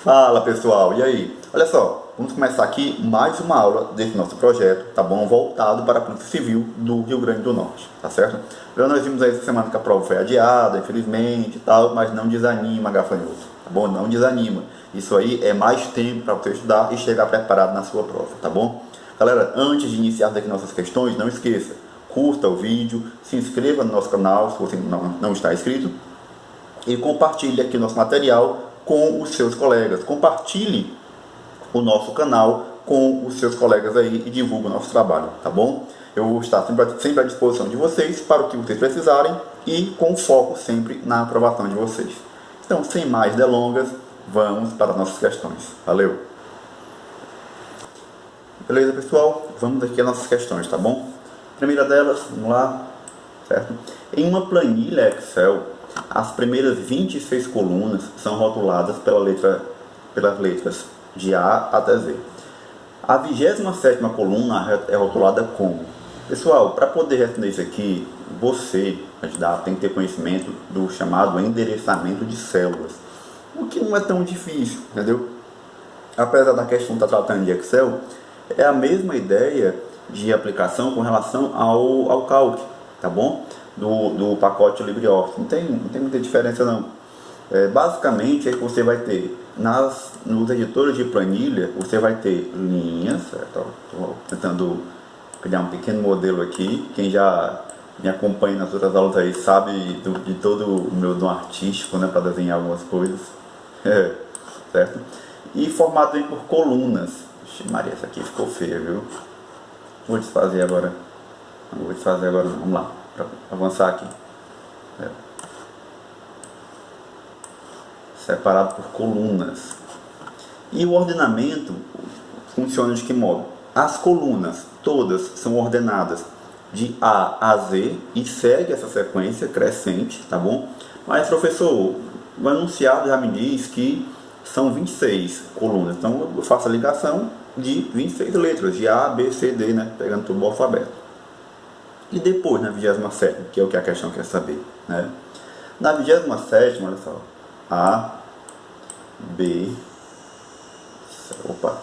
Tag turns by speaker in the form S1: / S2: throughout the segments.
S1: Fala pessoal, e aí? Olha só, vamos começar aqui mais uma aula desse nosso projeto, tá bom? Voltado para a Polícia Civil do Rio Grande do Norte, tá certo? Já nós vimos aí essa semana que a prova foi adiada, infelizmente e tal, mas não desanima, gafanhoto, tá bom? Não desanima. Isso aí é mais tempo para você estudar e chegar preparado na sua prova, tá bom? Galera, antes de iniciar aqui nossas questões, não esqueça, curta o vídeo, se inscreva no nosso canal se você não está inscrito e compartilhe aqui o nosso material com os seus colegas. Compartilhe o nosso canal com os seus colegas aí e divulgue o nosso trabalho, tá bom? Eu vou estar sempre à disposição de vocês para o que vocês precisarem e com foco sempre na aprovação de vocês. Então, sem mais delongas, vamos para as nossas questões. Valeu! Beleza, pessoal? Vamos aqui às nossas questões, tá bom? Primeira delas, vamos lá, certo? Em uma planilha Excel, as primeiras 26 colunas são rotuladas pelas letras de A até Z. A 27ª coluna é rotulada como? Pessoal, para poder responder isso aqui, você, candidato, tem que ter conhecimento do chamado endereçamento de células. O que não é tão difícil, entendeu? Apesar da questão estar tratando de Excel, é a mesma ideia de aplicação com relação ao Calc, tá bom? Do pacote LibreOffice. Não tem muita diferença não. Basicamente é que você vai ter nos editores de planilha, você vai ter linhas, certo? Estou tentando criar um pequeno modelo aqui. Quem já me acompanha nas outras aulas aí sabe de todo o meu dom artístico, né, para desenhar algumas coisas, certo? E formado aí por colunas. Ixi, Maria, essa aqui ficou feia, viu? Vou desfazer agora. Vamos lá, para avançar aqui. Separado por colunas. E o ordenamento funciona de que modo? As colunas todas são ordenadas de A a Z e segue essa sequência crescente, tá bom? Mas, professor, o enunciado já me diz que são 26 colunas. Então, eu faço a ligação de 26 letras, de A, B, C, D, né? Pegando todo o alfabeto. E depois, na 27ª, que é o que a questão quer saber, né? Na 27ª, olha só, A, B, opa,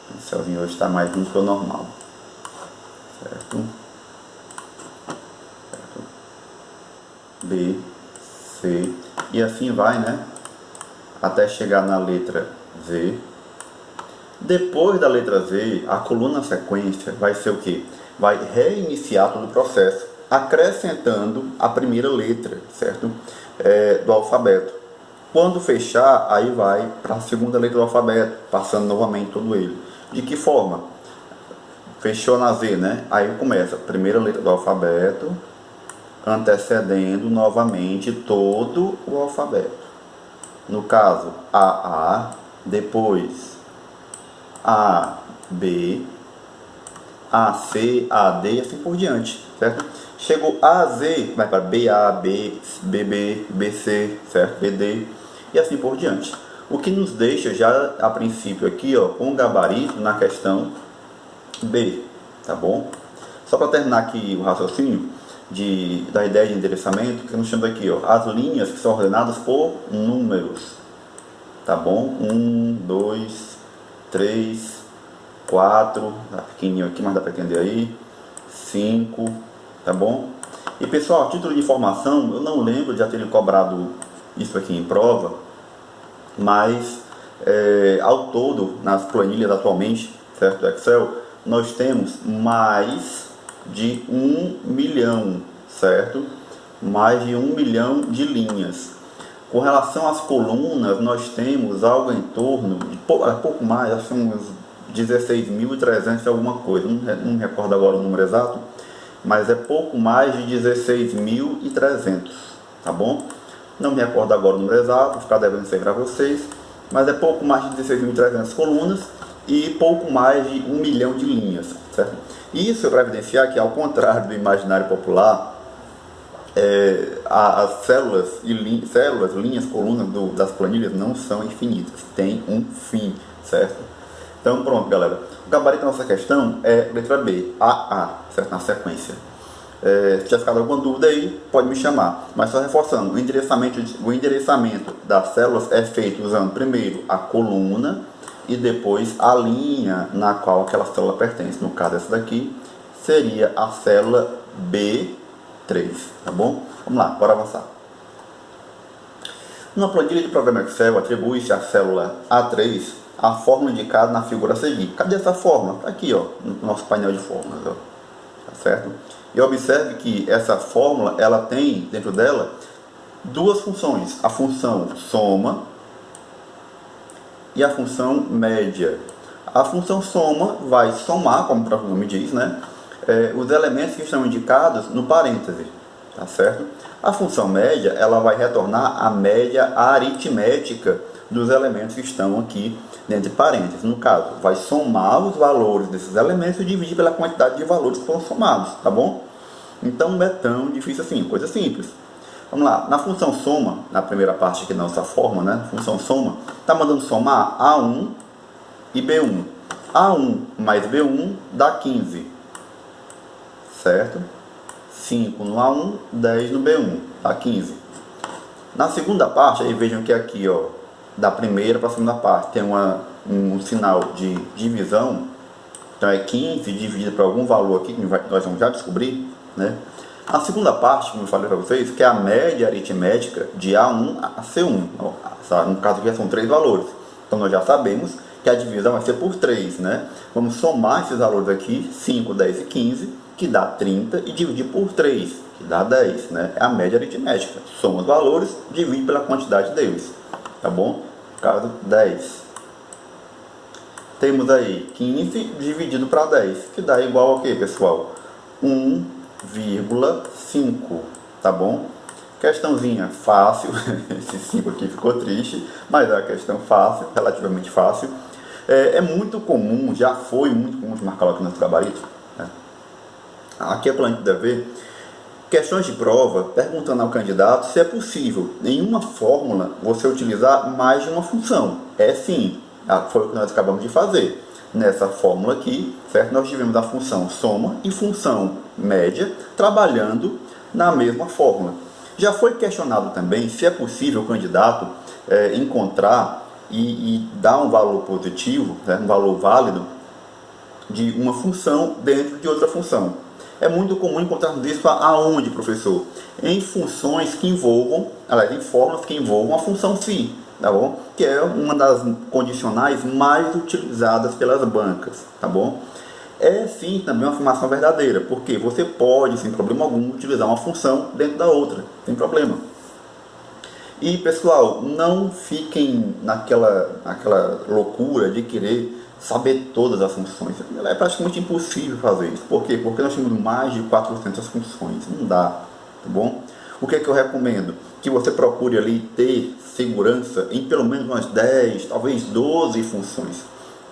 S1: o pincelzinho hoje está mais limpo que o normal, certo? B, C, e assim vai, né? Até chegar na letra Z. Depois da letra Z, a coluna sequência vai ser o que? Vai reiniciar todo o processo, acrescentando a primeira letra, certo? Do alfabeto. Quando fechar, aí vai para a segunda letra do alfabeto, passando novamente todo ele. De que forma? Fechou na Z, né? Aí começa a primeira letra do alfabeto, antecedendo novamente todo o alfabeto. No caso, A, depois A, B, A, C, A, D e assim por diante, certo? Chegou A, Z, vai para BA, BB, BC, certo? BD e assim por diante. O que nos deixa já a princípio aqui, ó, com gabarito na questão B, tá bom? Só para terminar aqui o raciocínio da ideia de endereçamento, que estamos chamando aqui, ó, as linhas que são ordenadas por números, tá bom? 1, 2, 3, 4, tá pequenininho aqui, mas dá para entender aí, 5, tá bom? E pessoal, a título de informação, eu não lembro de já ter cobrado isso aqui em prova, mas ao todo, nas planilhas atualmente, certo, do Excel, nós temos mais de 1 milhão, certo? Mais de 1 milhão de linhas. Com relação às colunas, nós temos algo em torno de pouco mais, acho que uns 16.300 alguma coisa, não me recordo agora o número exato, mas é pouco mais de 16.300, tá bom? Não me recordo agora o número exato, vou ficar devendo isso aí para vocês, mas é pouco mais de 16.300 colunas e pouco mais de 1 milhão de linhas, certo? Isso é para evidenciar que, ao contrário do imaginário popular, as células, linhas, colunas das planilhas não são infinitas, tem um fim, certo? Então pronto, galera, o gabarito da nossa questão é letra B, AA, certo? Na sequência. Se tiver ficado alguma dúvida aí, pode me chamar. Mas só reforçando, o endereçamento das células é feito usando primeiro a coluna e depois a linha na qual aquela célula pertence. No caso, essa daqui seria a célula B3, tá bom? Vamos lá, bora avançar. Numa planilha de programa Excel, atribui-se à célula A3 a fórmula indicada na figura a seguir. Cadê essa fórmula? Está aqui, ó, no nosso painel de fórmulas, ó. Tá certo? E observe que essa fórmula, ela tem dentro dela duas funções, a função soma e a função média. A função soma vai somar, como o próprio nome diz, né, os elementos que estão indicados no parêntese, tá certo? A função média, ela vai retornar a média aritmética dos elementos que estão aqui dentro de parênteses. No caso, vai somar os valores desses elementos e dividir pela quantidade de valores que foram somados, tá bom? Então não é tão difícil assim, coisa simples. Vamos lá, na função soma, na primeira parte aqui da nossa fórmula, né? Função soma, está mandando somar A1 e B1. A1 mais B1 dá 15, certo? 5 no A1, 10 no B1, dá 15. Na segunda parte, aí vejam que aqui, ó, da primeira para a segunda parte, tem um sinal de divisão. Então é 15 dividido por algum valor aqui, que nós vamos já descobrir, né? A segunda parte, como eu falei para vocês, que é a média aritmética de A1 a C1. No caso aqui são 3 valores. Então nós já sabemos que a divisão vai ser por 3, né? Vamos somar esses valores aqui, 5, 10 e 15, que dá 30, e dividir por 3, que dá 10, né? É a média aritmética. Soma os valores, divide pela quantidade deles, tá bom? No caso, 10. Temos aí 15 dividido para 10, que dá igual ao que, pessoal? 1,5, tá bom? Questãozinha fácil, esse 5 aqui ficou triste, mas é uma questão fácil, relativamente fácil. É muito comum, já foi muito comum de marcar aqui no gabarito, né? Aqui é para a gente ver questões de prova perguntando ao candidato se é possível, em uma fórmula, você utilizar mais de uma função. É sim, foi o que nós acabamos de fazer. Nessa fórmula aqui, certo? Nós tivemos a função soma e função média trabalhando na mesma fórmula. Já foi questionado também se é possível o candidato encontrar e dar um valor positivo, né, um valor válido de uma função dentro de outra função. É muito comum encontrarmos isso aonde, professor? Em funções que envolvam, aliás, em fórmulas que envolvam a função φ, tá bom? Que é uma das condicionais mais utilizadas pelas bancas, tá bom? É sim também uma afirmação verdadeira, porque você pode, sem problema algum, utilizar uma função dentro da outra, sem problema. E pessoal, não fiquem naquela loucura de querer saber todas as funções. É praticamente impossível fazer isso. Por quê? Porque nós temos mais de 400 funções. Não dá, tá bom? O que é que eu recomendo? Que você procure ali ter segurança em pelo menos umas 10, talvez 12 funções,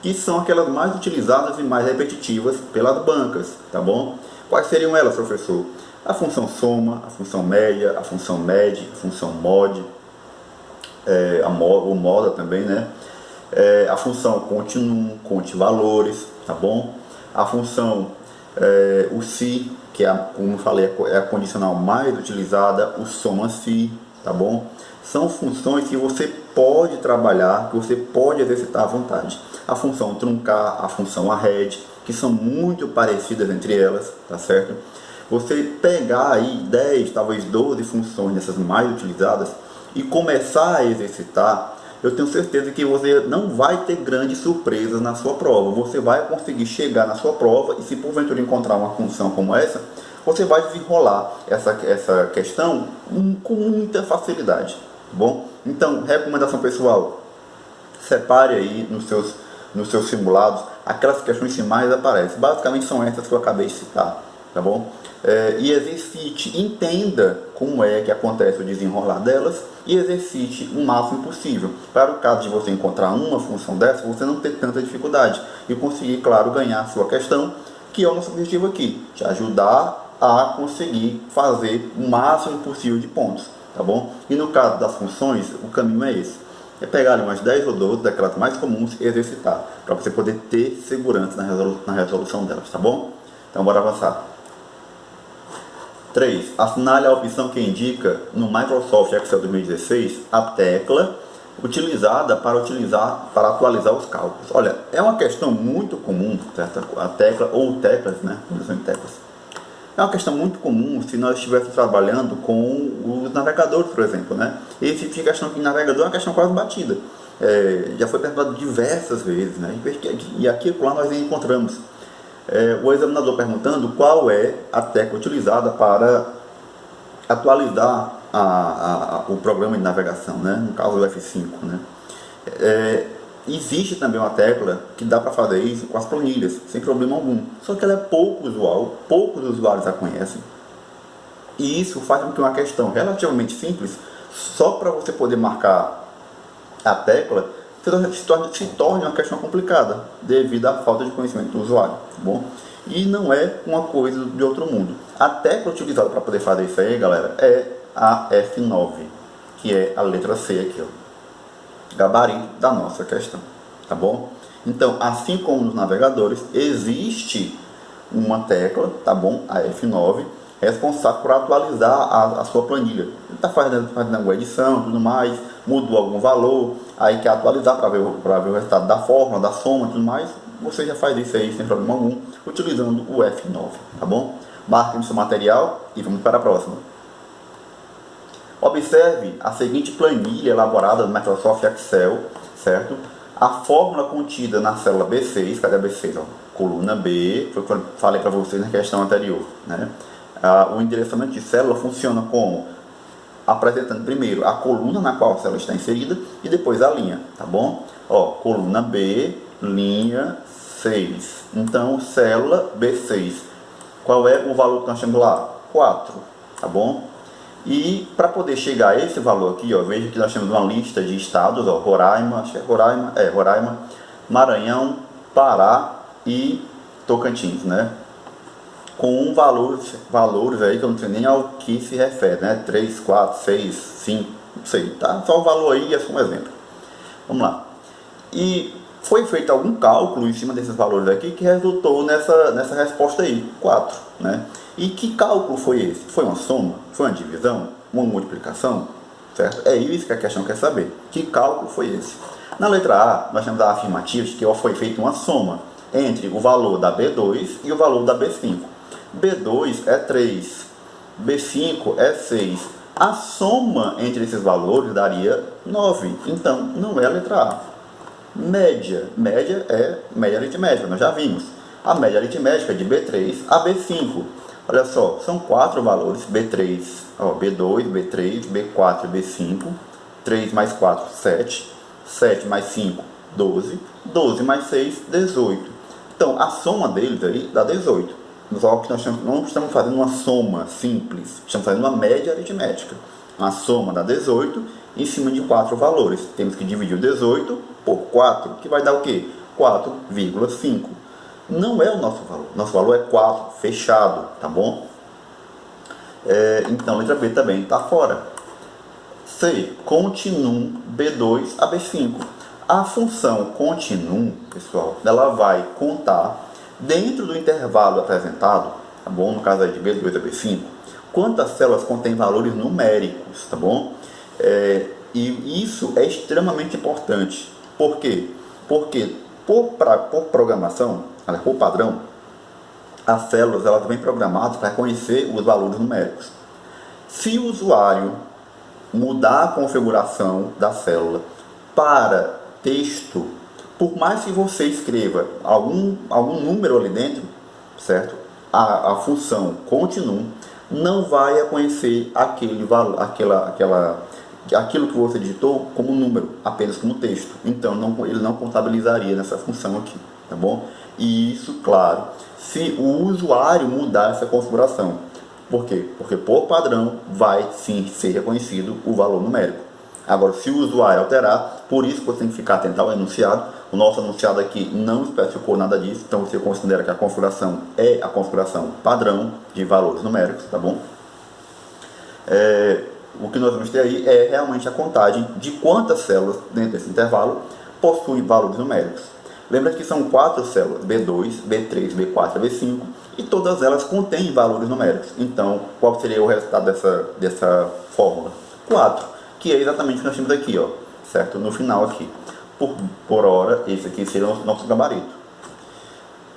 S1: que são aquelas mais utilizadas e mais repetitivas pelas bancas, tá bom? Quais seriam elas, professor? A função soma, a função média, a função med, a função mod, o moda também, né? A função continuum, conte valores, tá bom? A função o se, que é, como eu falei, é a condicional mais utilizada, o soma-se, tá bom? São funções que você pode trabalhar, que você pode exercitar à vontade. A função truncar, a função arred, que são muito parecidas entre elas, tá certo? Você pegar aí 10, talvez 12 funções dessas mais utilizadas e começar a exercitar, eu tenho certeza que você não vai ter grandes surpresas na sua prova. Você vai conseguir chegar na sua prova e, se porventura encontrar uma função como essa, você vai desenrolar essa questão com muita facilidade, tá bom? Então, recomendação pessoal, separe aí nos seus simulados aquelas questões que mais aparecem. Basicamente são essas que eu acabei de citar, tá bom? E exercite, entenda como é que acontece o desenrolar delas e exercite o máximo possível, para o caso de você encontrar uma função dessa, você não ter tanta dificuldade e conseguir, claro, ganhar a sua questão, que é o nosso objetivo aqui, te ajudar a conseguir fazer o máximo possível de pontos, tá bom? E no caso das funções, o caminho é esse, é pegar ali umas 10 ou 12 daquelas mais comuns e exercitar, para você poder ter segurança na resolução delas, tá bom? Então bora avançar. 3. Assinale a opção que indica no Microsoft Excel 2016 a tecla utilizada para atualizar os cálculos. Olha, é uma questão muito comum, certo? A tecla ou teclas, né? Teclas. É uma questão muito comum se nós estivéssemos trabalhando com os navegadores, por exemplo, né? Esse tipo de questão de navegador é uma questão quase batida. Já foi perguntado diversas vezes, né? E aqui e lá nós encontramos o examinador perguntando qual é a tecla utilizada para atualizar o programa de navegação, né? No caso o F5, né? Existe também uma tecla que dá para fazer isso com as planilhas, sem problema algum. Só que ela é poucos usuários a conhecem. E isso faz com que uma questão relativamente simples, só para você poder marcar a tecla, se torne uma questão complicada, devido à falta de conhecimento do usuário. Tá bom? E não é uma coisa de outro mundo. A tecla utilizada para poder fazer isso aí, galera, é a F9, que é a letra C aqui, ó. Gabarito da nossa questão, tá bom? Então, assim como nos navegadores, existe uma tecla, tá bom? A F9, responsável por atualizar a sua planilha. Ele está fazendo uma edição, tudo mais, mudou algum valor, aí quer atualizar para ver o resultado da fórmula, da soma, tudo mais. Você já faz isso aí sem problema algum, utilizando o F9, tá bom? Marque no seu material e vamos para a próxima. Observe a seguinte planilha elaborada no Microsoft Excel, certo? A fórmula contida na célula B6, cadê a B6? Ó? Coluna B, foi o que eu falei para vocês na questão anterior, né? O endereçamento de célula funciona como apresentando primeiro a coluna na qual a célula está inserida e depois a linha, tá bom? Ó, coluna B, linha 6. Então, célula B6. Qual é o valor que nós temos lá? 4, tá bom? E para poder chegar a esse valor aqui, ó, veja que nós temos uma lista de estados, ó, Roraima, acho que é Roraima, Maranhão, Pará e Tocantins, né? Com valores aí que eu não sei nem ao que se refere, né? 3, 4, 6, 5, não sei, tá? Só o valor aí é só um exemplo. Vamos lá. E foi feito algum cálculo em cima desses valores aqui que resultou nessa resposta aí, 4, né? E que cálculo foi esse? Foi uma soma? Foi uma divisão? Uma multiplicação? Certo? É isso que a questão quer saber. Que cálculo foi esse? Na letra A, nós temos a afirmativa de que foi feita uma soma entre o valor da B2 e o valor da B5. B2 é 3, B5 é 6. A soma entre esses valores daria 9. Então, não é a letra A. Média. Média é média aritmética, nós já vimos. A média aritmética é de B3 a B5. Olha só, são 4 valores, B3, ó, B2, B3, B4 e B5. 3 mais 4, 7. 7 mais 5, 12. 12 mais 6, 18. Então, a soma deles aí dá 18. Só que nós não estamos fazendo uma soma simples, estamos fazendo uma média aritmética. A soma dá 18 em cima de 4 valores. Temos que dividir o 18 por 4, que vai dar o quê? 4,5. Não é o nosso valor. Nosso valor é 4, fechado, tá bom? Então, letra B também está fora. C, continuum B2 a B5. A função continuum, pessoal, ela vai contar dentro do intervalo apresentado, tá bom? No caso aí de B2 a B5, quantas células contêm valores numéricos, tá bom? E isso é extremamente importante. Por quê? Porque por programação, por padrão, as células elas vêm programadas para reconhecer os valores numéricos. Se o usuário mudar a configuração da célula para texto, por mais que você escreva algum número ali dentro, certo? A função continuum não vai reconhecer aquele valor, aquilo que você digitou como número, apenas como texto. Então ele não contabilizaria nessa função aqui, tá bom? E isso, claro, se o usuário mudar essa configuração. Por quê? Porque por padrão vai sim ser reconhecido o valor numérico. Agora, se o usuário alterar, por isso você tem que ficar atento ao enunciado. O nosso enunciado aqui não especificou nada disso, então você considera que a configuração é a configuração padrão de valores numéricos, tá bom? O que nós vamos ter aí é realmente a contagem de quantas células dentro desse intervalo possuem valores numéricos. Lembra que são 4 células, B2, B3, B4 e B5, e todas elas contêm valores numéricos. Então, qual seria o resultado dessa fórmula? 4, que é exatamente o que nós temos aqui, ó, certo? No final aqui. Por hora, esse aqui seria o nosso gabarito.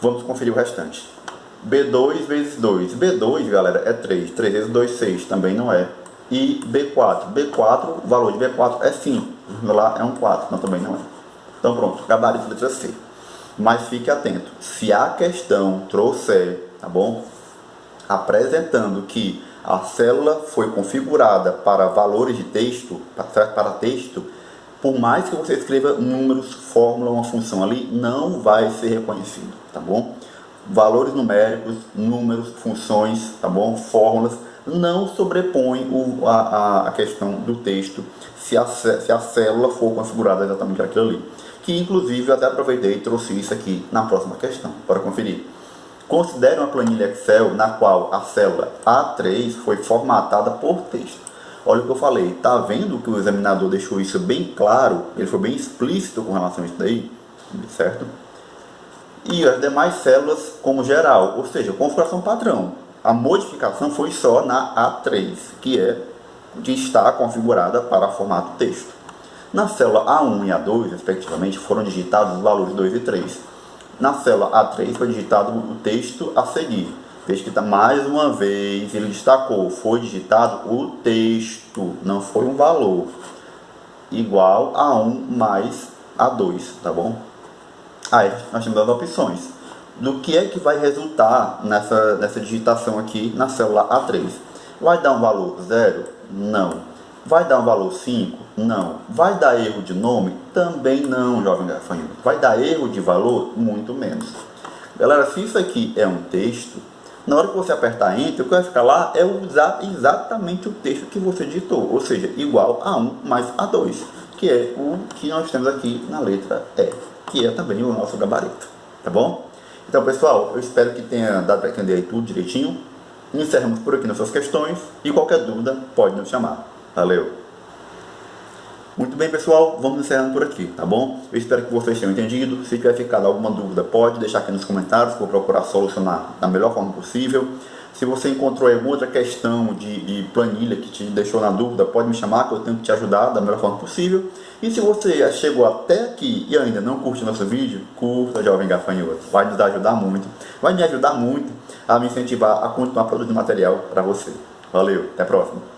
S1: Vamos conferir o restante. B2 vezes 2. B2, galera, é 3. 3 vezes 2, 6. Também não é. E B4. B4, o valor de B4 é 5. Lá é um 4. Não, também não é. Então, pronto. Gabarito letra C. Mas fique atento. Se a questão trouxer, tá bom? Apresentando que a célula foi configurada para valores de texto, para texto, por mais que você escreva números, fórmula, uma função ali, não vai ser reconhecido, tá bom? Valores numéricos, números, funções, tá bom? Fórmulas, não sobrepõem a questão do texto se a célula for configurada exatamente aquilo ali. Que inclusive eu até aproveitei e trouxe isso aqui na próxima questão, para conferir. Considere uma planilha Excel na qual a célula A3 foi formatada por texto. Olha o que eu falei, tá vendo que o examinador deixou isso bem claro, ele foi bem explícito com relação a isso daí, certo? E as demais células como geral, ou seja, configuração padrão. A modificação foi só na A3, que é de estar configurada para formato texto. Na célula A1 e A2, respectivamente, foram digitados os valores 2 e 3. Na célula A3 foi digitado o texto a seguir. Veja que mais uma vez ele destacou, foi digitado o texto, não foi um valor, igual a 1 mais A2, tá bom? Aí nós temos as opções. Do que é que vai resultar nessa digitação aqui na célula A3? Vai dar um valor 0? Não. Vai dar um valor 5? Não. Vai dar erro de nome? Também não, jovem gafanhoto. Vai dar erro de valor? Muito menos. Galera, se isso aqui é um texto, na hora que você apertar Enter, o que vai ficar lá é exatamente o texto que você digitou, ou seja, igual a 1 mais A2, que é o que nós temos aqui na letra E, que é também o nosso gabarito, tá bom? Então, pessoal, eu espero que tenha dado para entender aí tudo direitinho. Encerramos por aqui nas suas questões e qualquer dúvida pode nos chamar. Valeu! Muito bem, pessoal, vamos encerrando por aqui, tá bom? Eu espero que vocês tenham entendido. Se tiver ficado alguma dúvida, pode deixar aqui nos comentários, que eu vou procurar solucionar da melhor forma possível. Se você encontrou alguma outra questão de planilha que te deixou na dúvida, pode me chamar, que eu tento te ajudar da melhor forma possível. E se você chegou até aqui e ainda não curte nosso vídeo, curta, jovem gafanhoto. Vai nos ajudar muito, vai me ajudar muito a me incentivar a continuar produzindo material para você. Valeu, até a próxima!